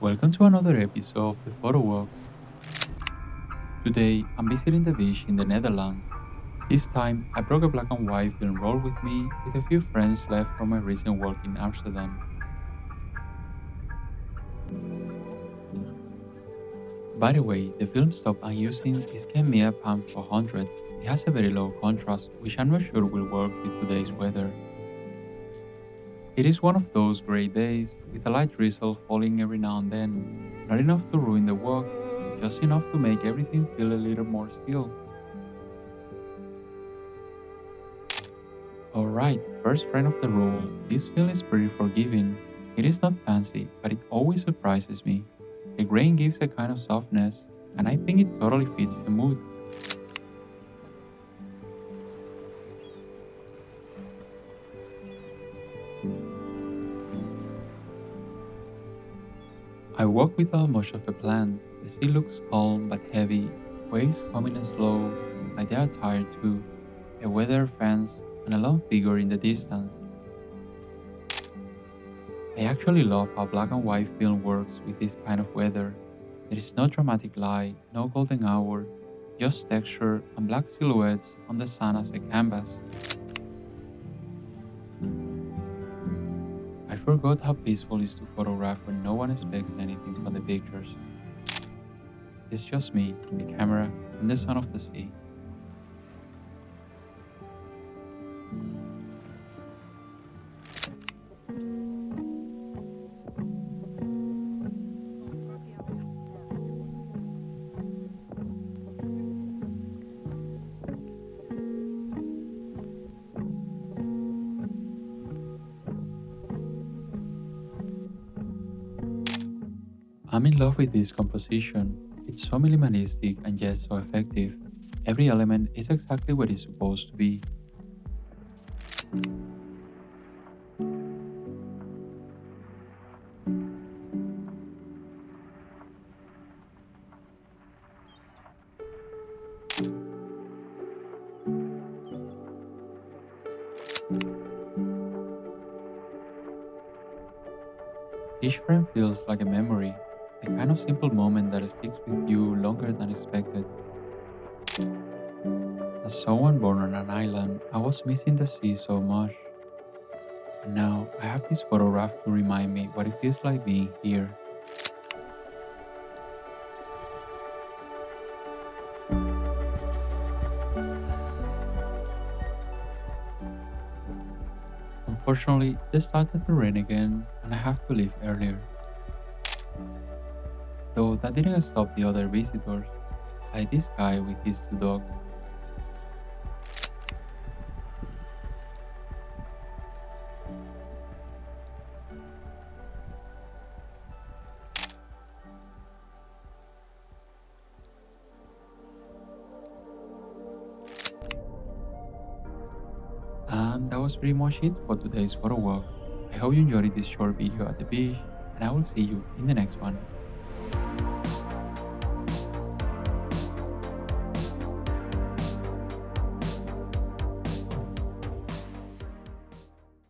Welcome to another episode of the Photowalks. Today, I'm visiting the beach in the Netherlands. This time, I brought a black and white film roll with me with a few friends left from my recent walk in Amsterdam. By the way, the film stock I'm using is Kentmere Pan 400. It has a very low contrast, which I'm not sure will work with today's weather. It is one of those grey days, with a light drizzle falling every now and then, not enough to ruin the walk, just enough to make everything feel a little more still. Alright, first friend of the rule, this film is pretty forgiving. It is not fancy, but it always surprises me. The grain gives a kind of softness, and I think it totally fits the mood. I walk without much of a plan. The sea looks calm but heavy, waves coming in slow, like they are tired too, a weather fence, and a lone figure in the distance. I actually love how black and white film works with this kind of weather. There is no dramatic light, no golden hour, just texture and black silhouettes on the sun as a canvas. I forgot how peaceful it is to photograph when no one expects anything from the pictures. It's just me, the camera, and the sound of the sea. I'm in love with this composition. It's so minimalistic and yet so effective. Every element is exactly what it's supposed to be. Each frame feels like a memory, the kind of simple moment that sticks with you longer than expected. As someone born on an island, I was missing the sea so much. And now I have this photograph to remind me what it feels like being here. Unfortunately, it started to rain again and I have to leave earlier. Though that didn't stop the other visitors, like this guy with his two dogs. And that was pretty much it for today's photo walk. I hope you enjoyed this short video at the beach, and I will see you in the next one.